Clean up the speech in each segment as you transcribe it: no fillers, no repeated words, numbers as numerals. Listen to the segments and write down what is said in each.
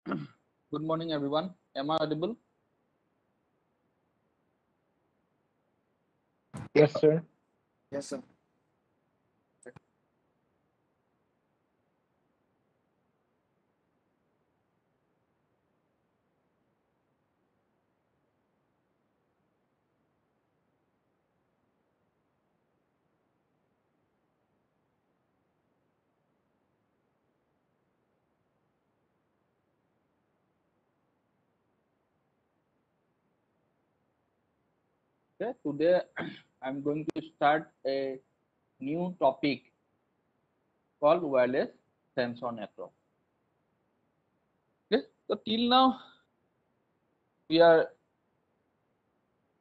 Good morning, everyone. Am I audible? Yes, sir. Yes, sir. Okay, today I'm going to start a new topic called wireless sensor network. Okay, so till now we are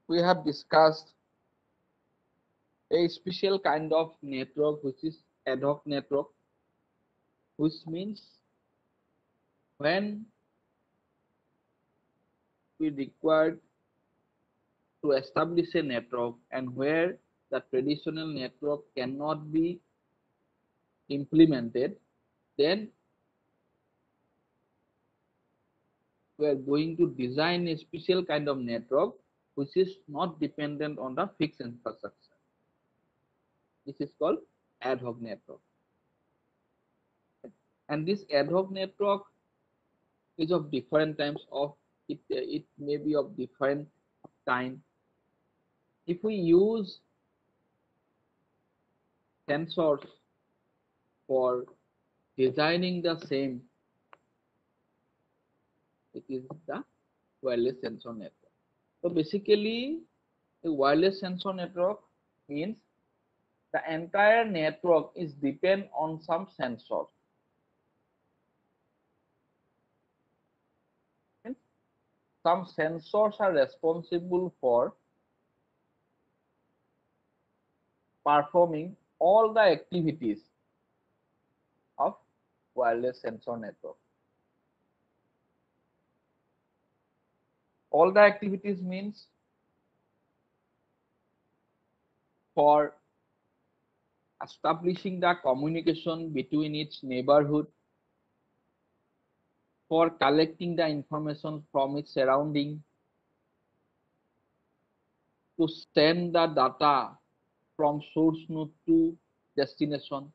we have discussed a special kind of network which is ad hoc network, which means when we require to establish a network and where the traditional network cannot be implemented, then we are going to design a special kind of network which is not dependent on the fixed infrastructure. This is called ad hoc network. And this ad hoc network is of different types of it may be of different kind. If we use sensors for designing the same, it is the wireless sensor network. So basically, the wireless sensor network means the entire network is depend on some sensor. Some sensors are responsible for performing all the activities of wireless sensor network. All the activities means for establishing the communication between its neighborhood, for collecting the information from its surrounding, to send the data from source node to destination,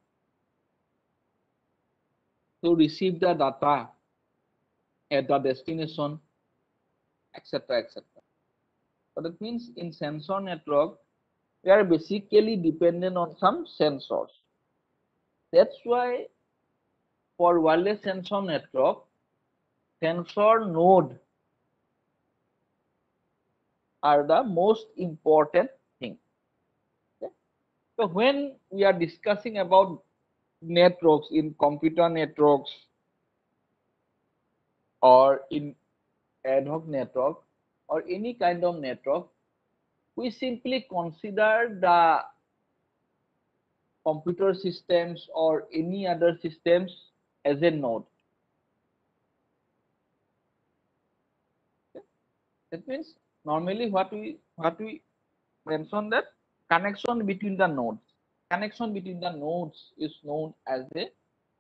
to receive the data at the destination, etc. etc. So that means in sensor network, we are basically dependent on some sensors. That's why for wireless sensor network, sensor node are the most important thing. Okay? So when we are discussing about networks in computer networks or in ad hoc network or any kind of network, we simply consider the computer systems or any other systems as a node. Okay? That means normally what we mention that connection between the nodes. Connection between the nodes is known as a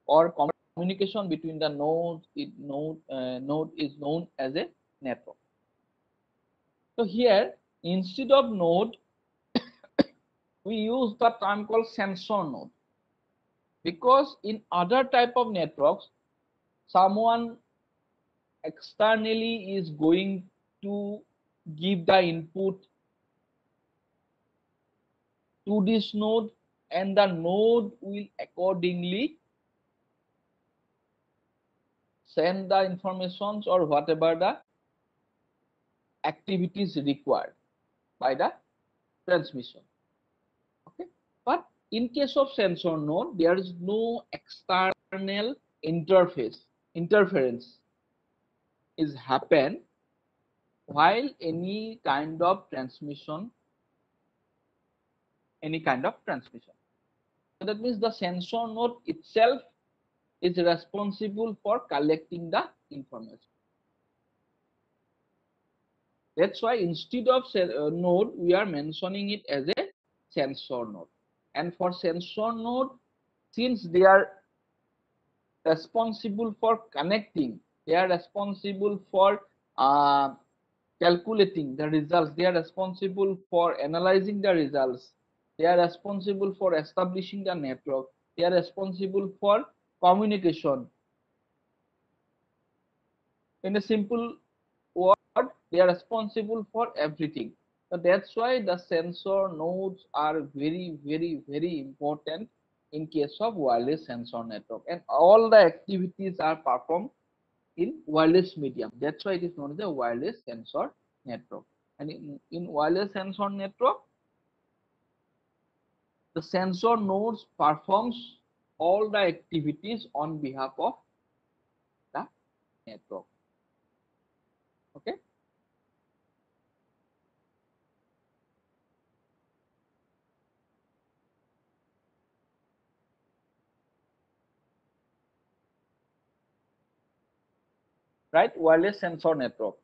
or communication between the nodes node is known as a network. So here instead of node we use the term called sensor node, because in other type of networks someone externally is going to give the input to this node and the node will accordingly send the informations or whatever the activities required by the transmission. Okay, but in case of sensor node there is no external interference is happen while any kind of transmission. So that means the sensor node itself is responsible for collecting the information. That's why instead of node, we are mentioning it as a sensor node. And for sensor node, since they are responsible for connecting They are responsible for calculating the results. They are responsible for analyzing the results. They are responsible for establishing the network. They are responsible for communication. In a simple word, they are responsible for everything. So that's why the sensor nodes are very important in case of wireless sensor network, and all the activities are performed in wireless medium. That's why it is known as a wireless sensor network. And in wireless sensor network, the sensor nodes performs all the activities on behalf of the network. Okay. Right, wireless sensor network.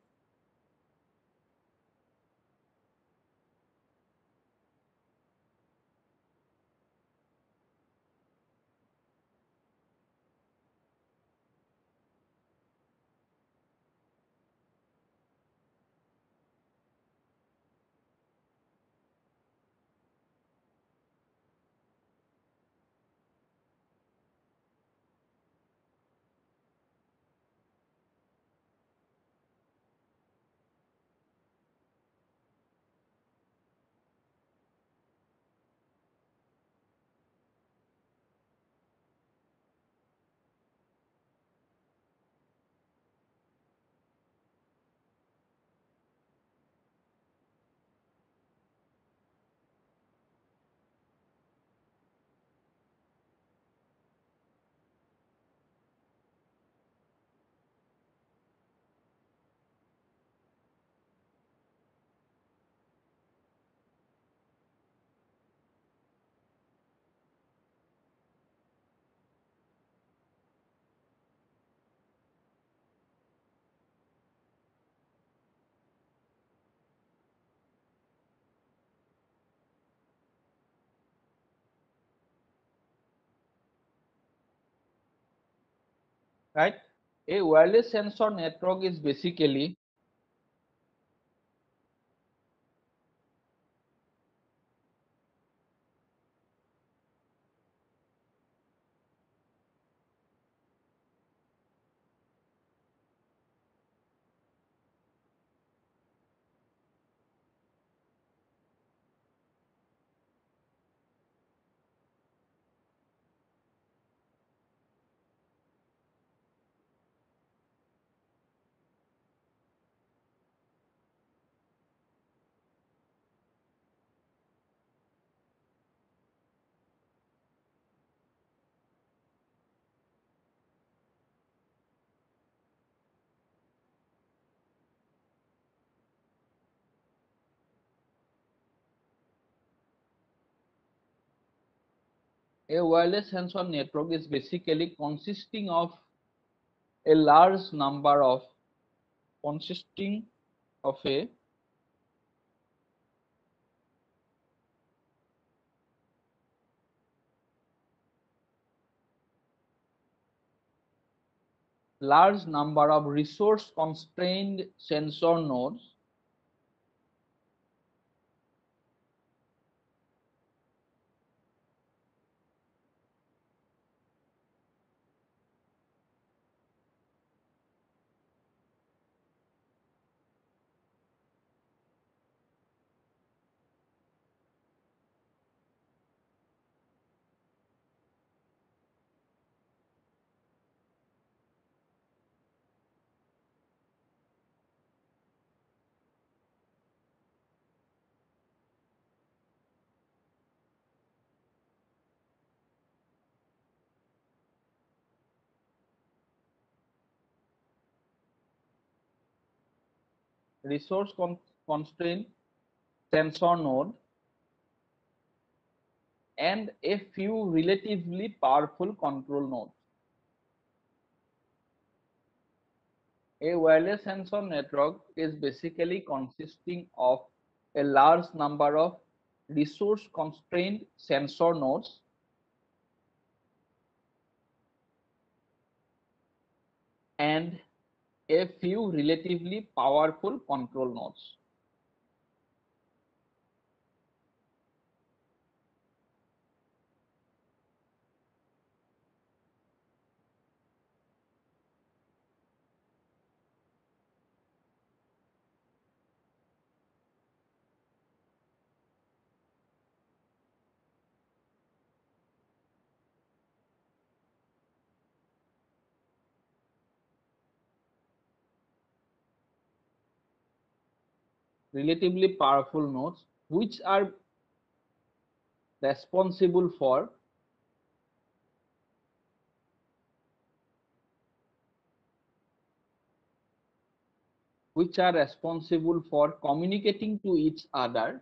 Right, a wireless sensor network is basically a wireless sensor network is basically a large number of consisting of a large number of resource constrained sensor nodes resource constrained sensor node and a few relatively powerful control nodes. A wireless sensor network is basically consisting of a large number of resource constrained sensor nodes and a few relatively powerful control nodes. Relatively powerful nodes which are responsible for communicating to each other,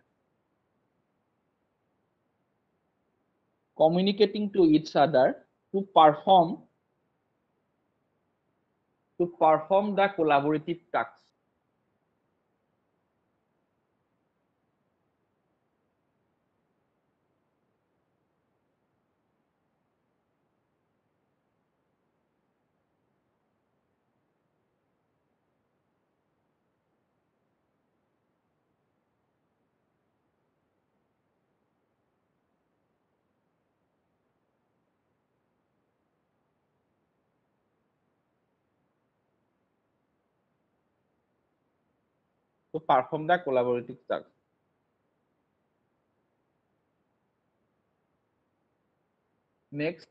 to perform the collaborative tasks. To perform the collaborative task. Next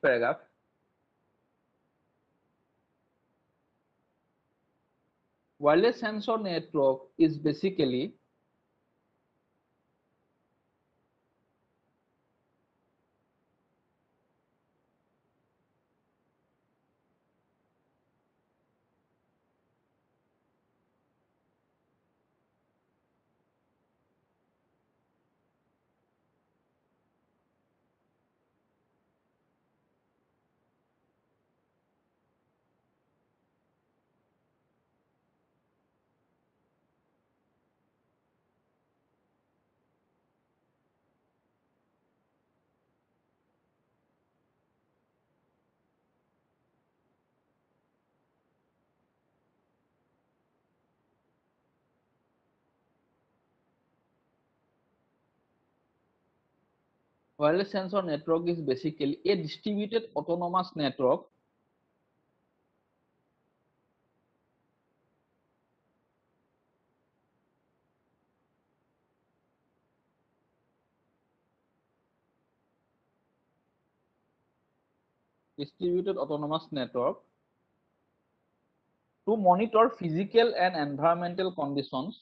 paragraph. Wireless sensor network is basically wireless sensor network is basically a distributed autonomous network to monitor physical and environmental conditions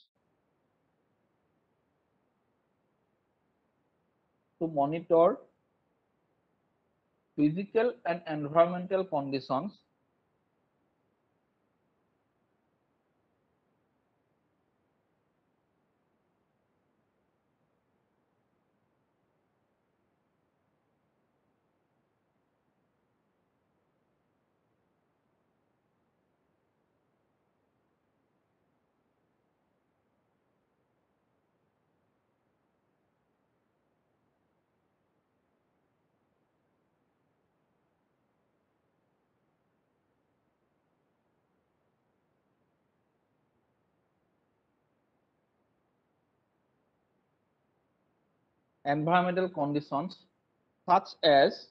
such as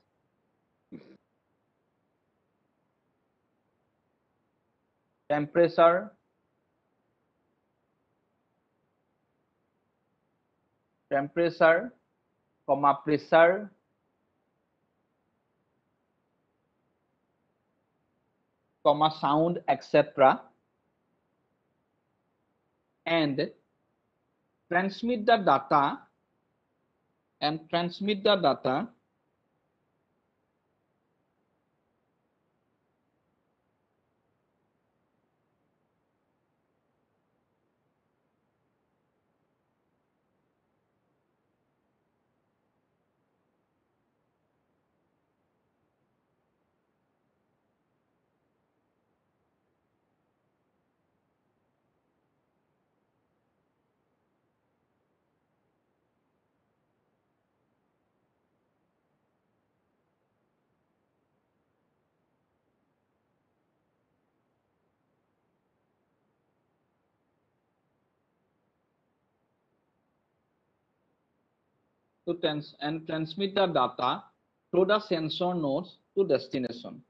temperature, pressure, sound, etc., and transmit the data and transmit the data and transmit the data through the sensor nodes to destination.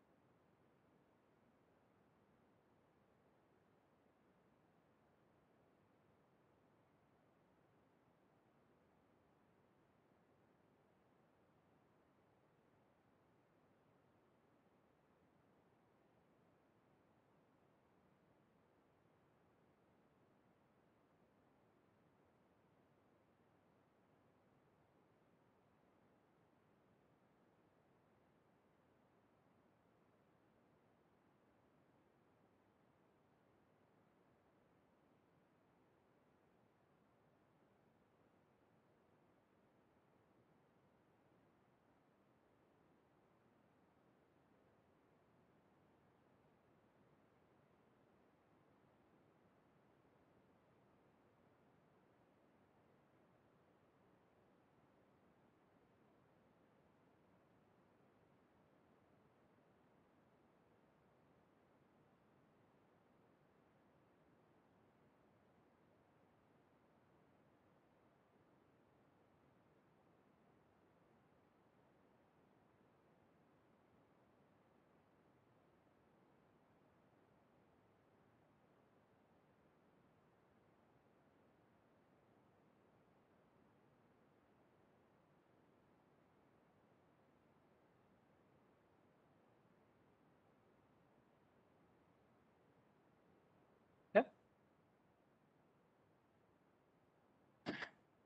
Okay.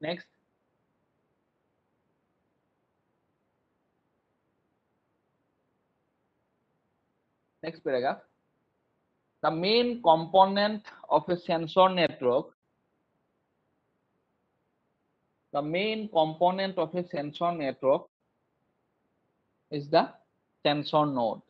Next. Next paragraph. The main component of a sensor network. The main component of a sensor network is the sensor node.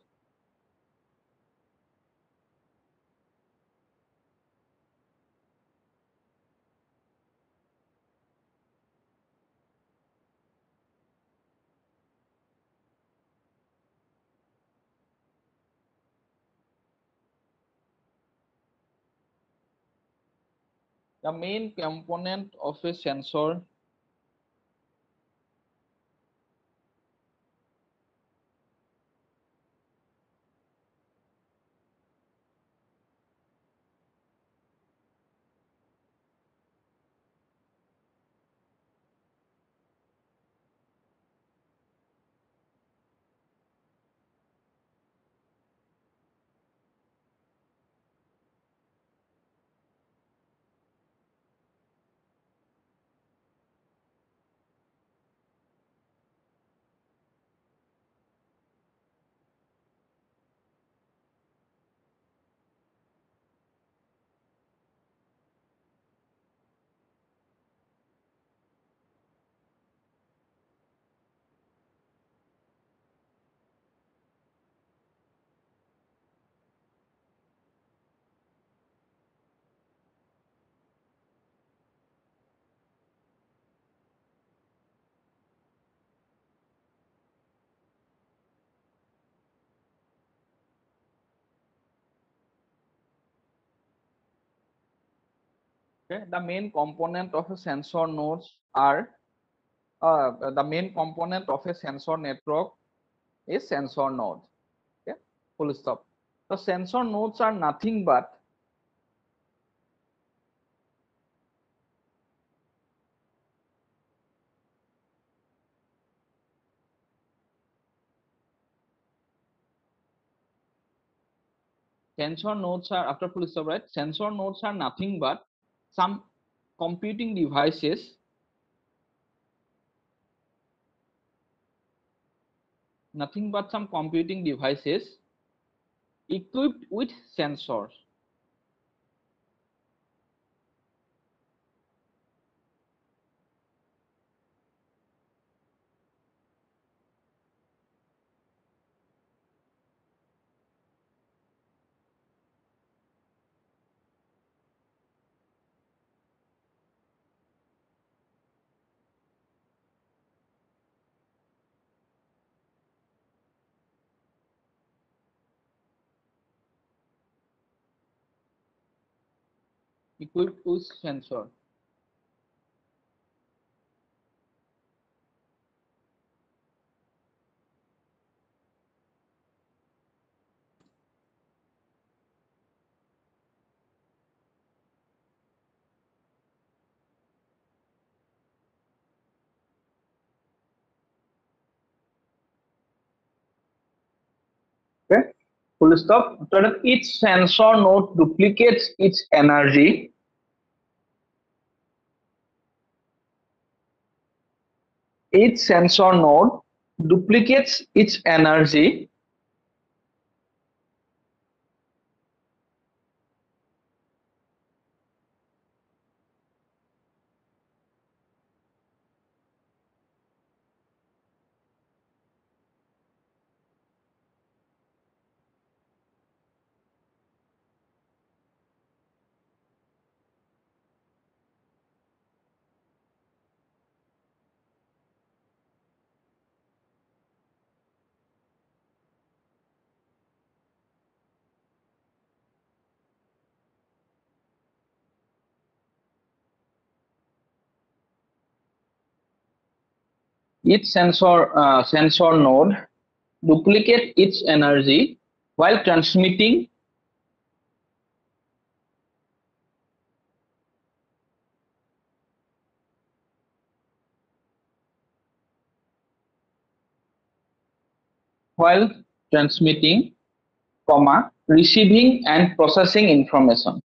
The main component of a sensor okay, the main component of a sensor nodes are the main component of a sensor network is sensor node. Okay, full stop. The sensor nodes are nothing but sensor nodes are after full stop, right? Sensor nodes are nothing but some computing devices, nothing but some computing devices equipped with sensors. Equipped with sensor. full stop. So that each sensor node duplicates its energy. Each sensor node duplicates its energy each sensor node duplicate its energy while transmitting while transmitting, comma, receiving and processing information.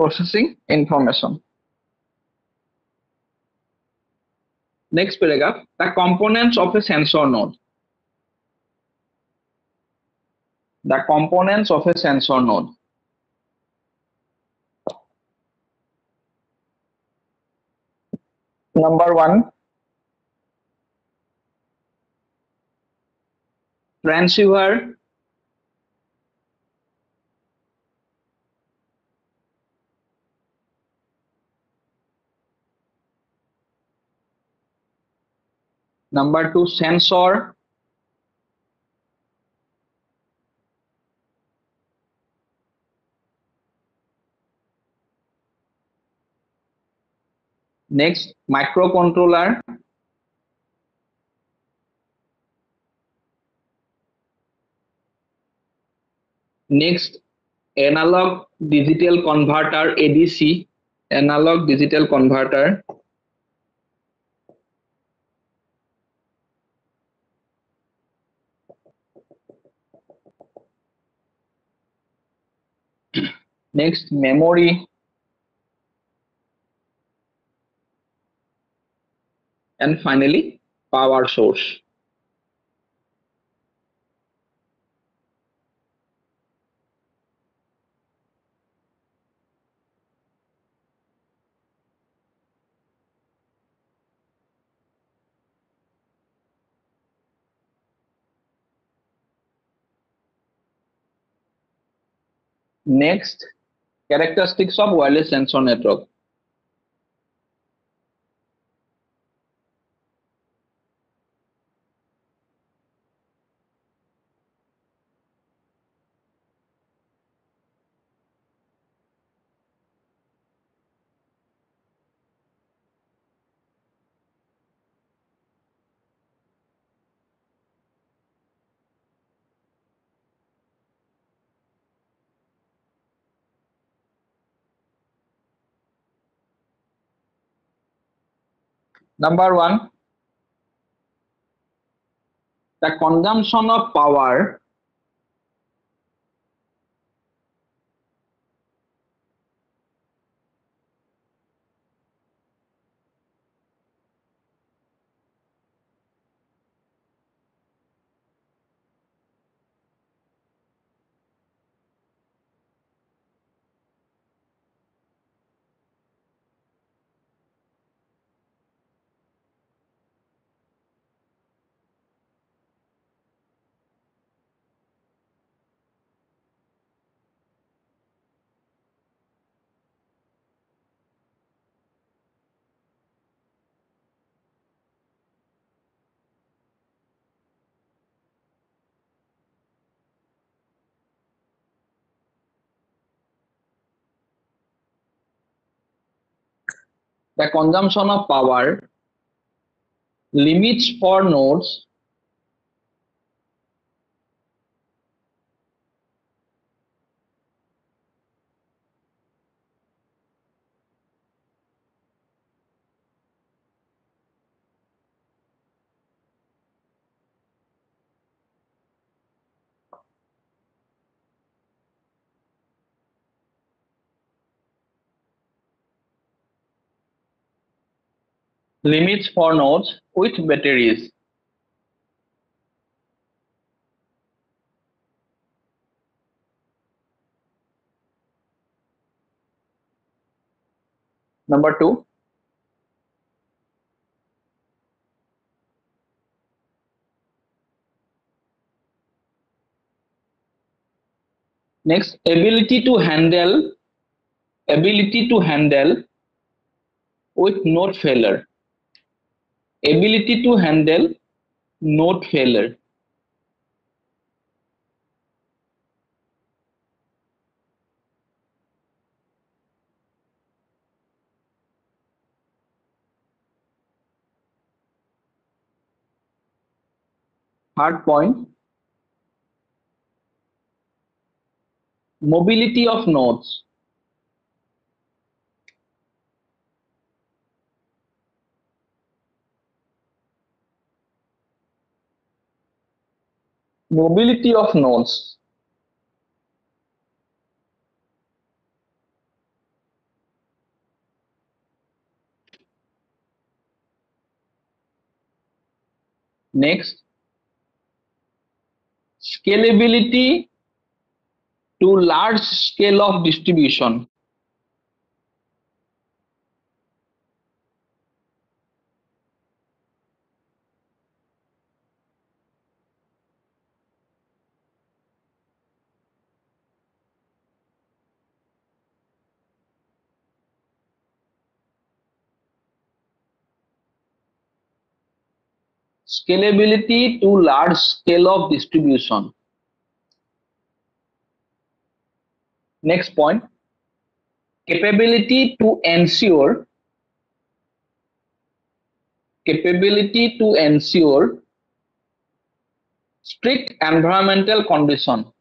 Processing information. Next paragraph, the components of a sensor node. The components of a sensor node. Number one, transceiver. Number two, sensor. Next, microcontroller. Next, analog digital converter, ADC. Analog digital converter. Next, memory. And finally, power source. Next, characteristics of wireless sensor network. Number one, the consumption of power limits for nodes limits for nodes with batteries. Number 2, next, ability to handle with node failure. Ability to handle node failure. Third point, mobility of nodes. Mobility of nodes. Next, scalability to large scale of distribution. Scalability to large scale of distribution. Next point, capability to ensure strict environmental condition.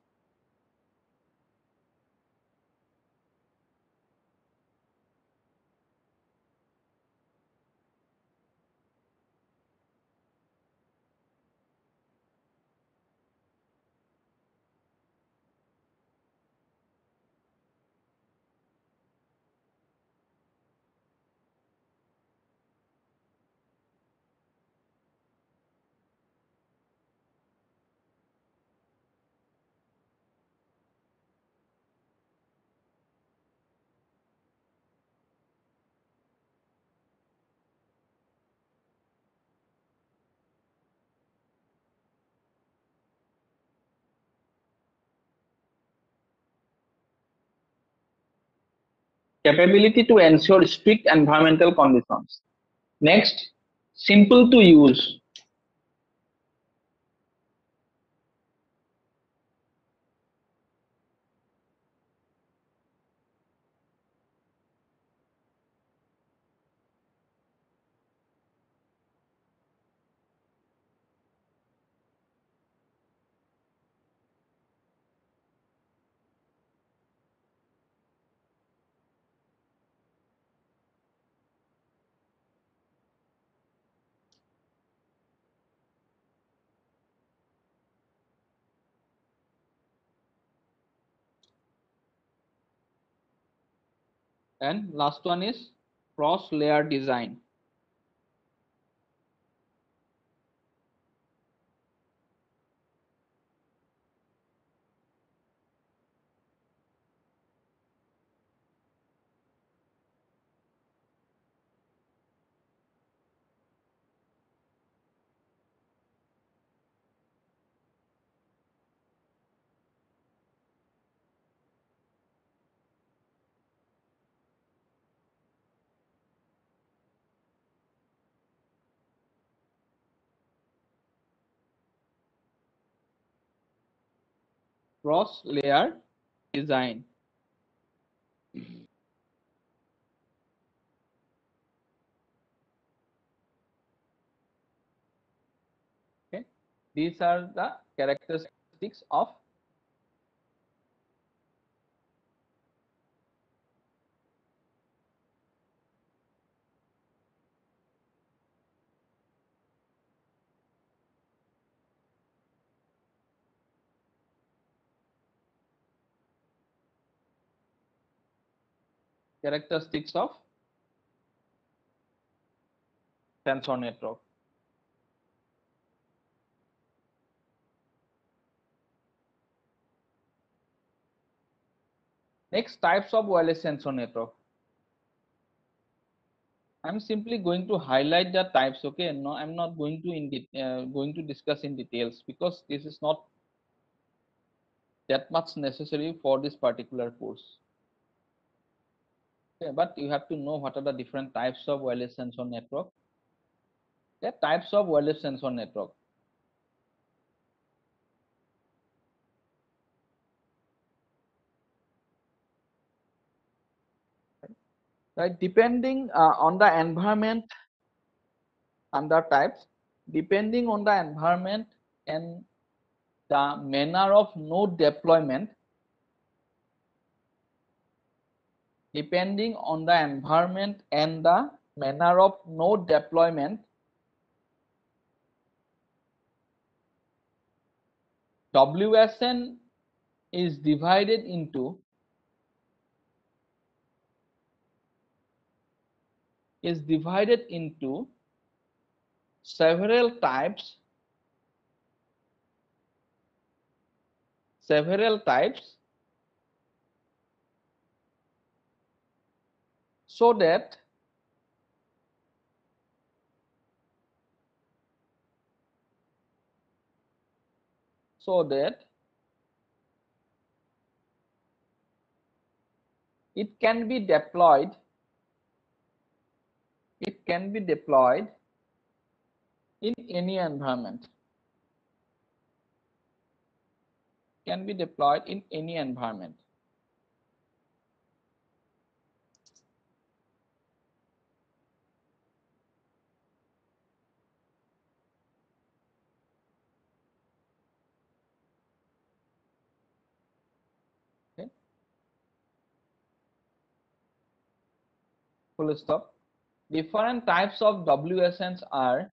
Capability to ensure strict environmental conditions. Next, simple to use. And last one is cross layer design. Cross layer design. Okay, these are the characteristics of characteristics of sensor network. Next, types of wireless sensor network. I'm simply going to highlight the types. Okay, no, I'm not going to discuss in details because this is not that much necessary for this particular course. Okay, but you have to know what are the different types of wireless sensor network. The types of wireless sensor network. Right, depending on the environment and the types, depending on the environment and the manner of node deployment, depending on the environment and the manner of node deployment, WSN is divided into several types so that it can be deployed in any environment. Can be deployed in any environment. Okay. Full stop. Different types of WSNs are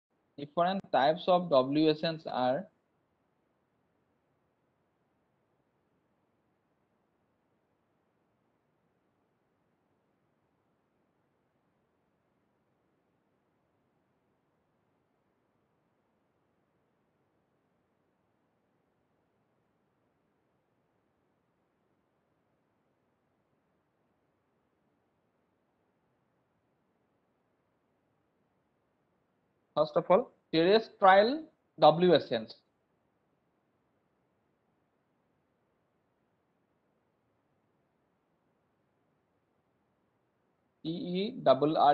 first of all terrestrial WSNs. TERRESTRAIL.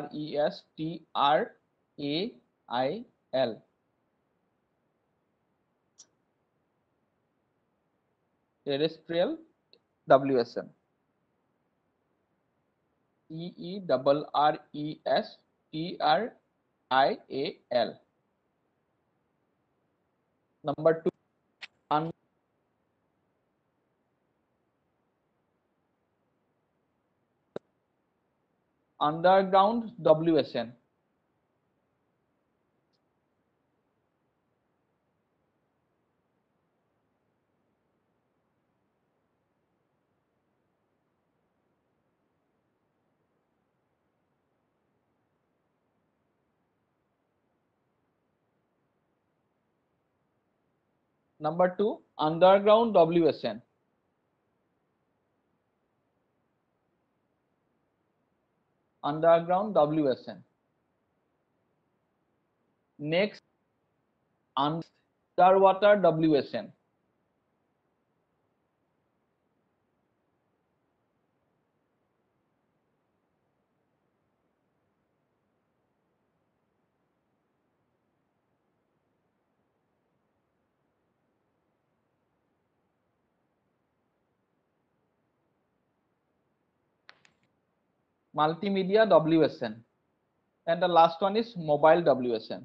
Terrestrial WSN. TERRESTRAIL. Number 2, underground WSN. Number 2, underground WSN. Underground WSN. Next, underwater WSN. Multimedia WSN. And the last one is mobile WSN.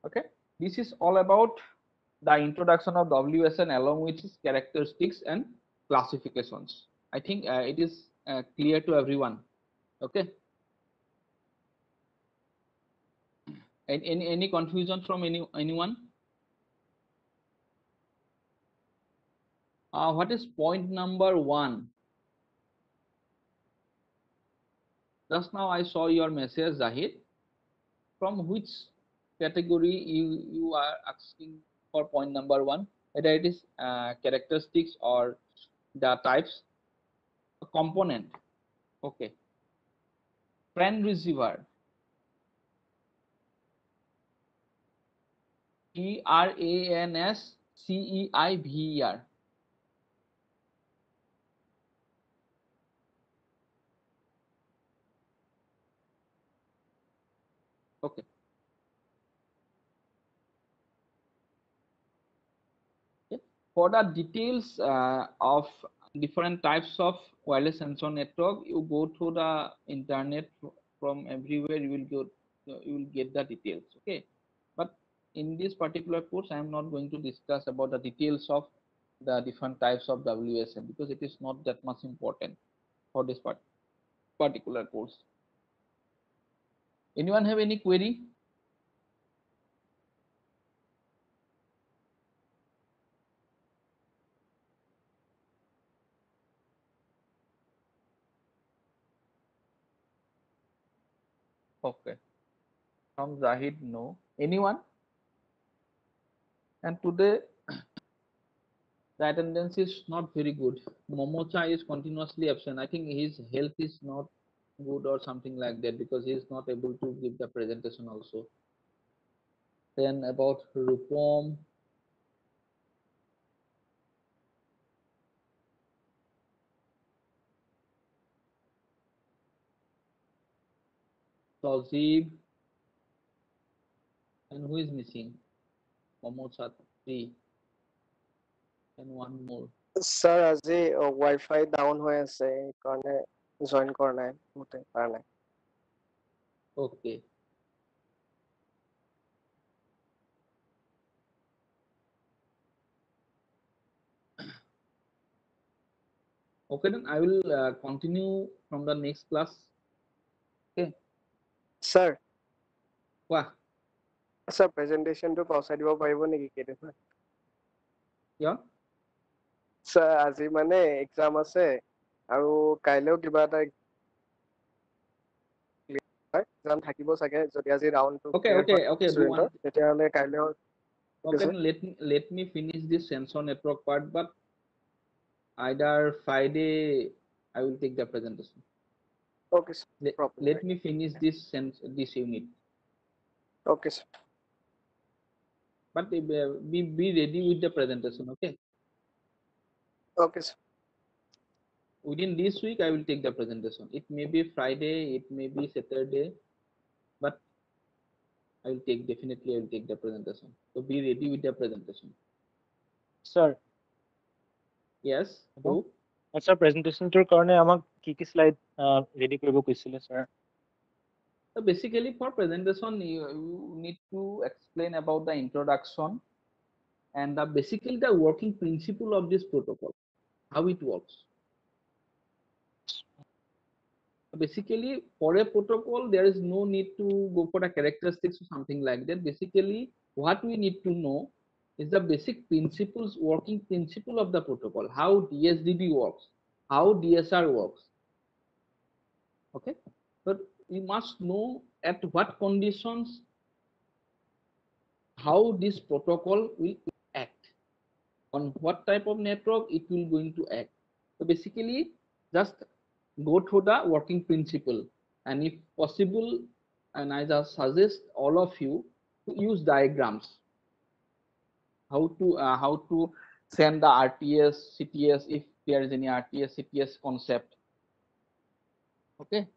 Okay, this is all about the introduction of WSN along with its characteristics and classifications. I think it is clear to everyone. Okay. Any confusion from anyone? What is point number 1? Just now I saw your message, Zahid. From which category you are asking for point number 1? Whether it is characteristics or the types, component. Okay. Friend receiver. TRANSCEIVER. Okay. For the details of different types of wireless sensor network, you go to the internet from everywhere. You will get the details. Okay, but in this particular course, I am not going to discuss about the details of the different types of WSN because it is not that much important for this particular course. Anyone have any query? Okay. From Zahid, no. Anyone? And today the attendance is not very good. Momocha is continuously absent. I think his health is not good or something like that because he is not able to give the presentation also. Then about Rupom, Tazib, and who is missing? Momocha 3 and one more. Sir, আজি Wi-Fi down হৈ আছে কাৰণে join কৰা নাই মতে পাৰা নাই। Okay. Okay, then I will continue from the next class. Okay. Sir, Wow. sir presentation to পहुঁচাই দিব পাৰিব নেকি কেতিয়াবা? Yeah. Sir, আজি মানে exam আছে আৰু কাইলেও কিবা এটা exam থাকিব চাগে যদি আজি round to Okay, clear okay, okay. Do one. তেতিয়াহলে কাইলেও Okay, let me finish this sensor network part, but either Friday I will take the presentation. Okay, sir. Let me finish this unit. Okay, sir. But be ready with the presentation. Okay. Okay, sir. Within this week I will take the presentation. It may be Friday, it may be Saturday, but I will definitely I will take the presentation. So be ready with the presentation. Sir. Yes. Who? Sir, presentation tour karone amak ki slide ready koribo koisile sir. So basically for presentation you need to explain about the introduction and basically the working principle of this protocol, how it works. Basically for a protocol there is no need to go for the characteristics or something like that. Basically what we need to know is the basic principles, working principle of the protocol, how DSDB works, how DSR works. Okay, but we must know at what conditions how this protocol will act, on what type of network it will going to act. So basically just go through the working principle, and if possible, and I just suggest all of you to use diagrams, how to send the RTS CTS if there is any RTS CTS concept. Okay,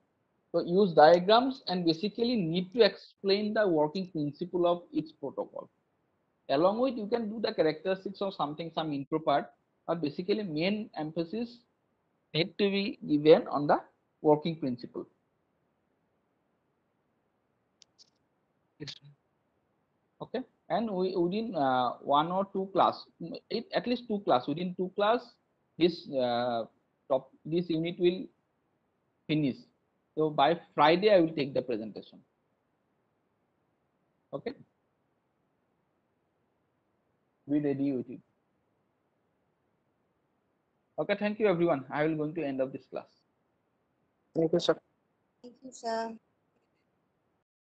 so use diagrams and basically need to explain the working principle of each protocol. Along with you can do the characteristics of something, some intro part, but basically main emphasis need to be given on the working principle. Okay, and within one or two class, at least two class, within two class, this this unit will finish. So by Friday I will take the presentation. Okay. Be ready with it. Okay, thank you everyone. I will going to end of this class. Thank you, sir. Thank you, sir.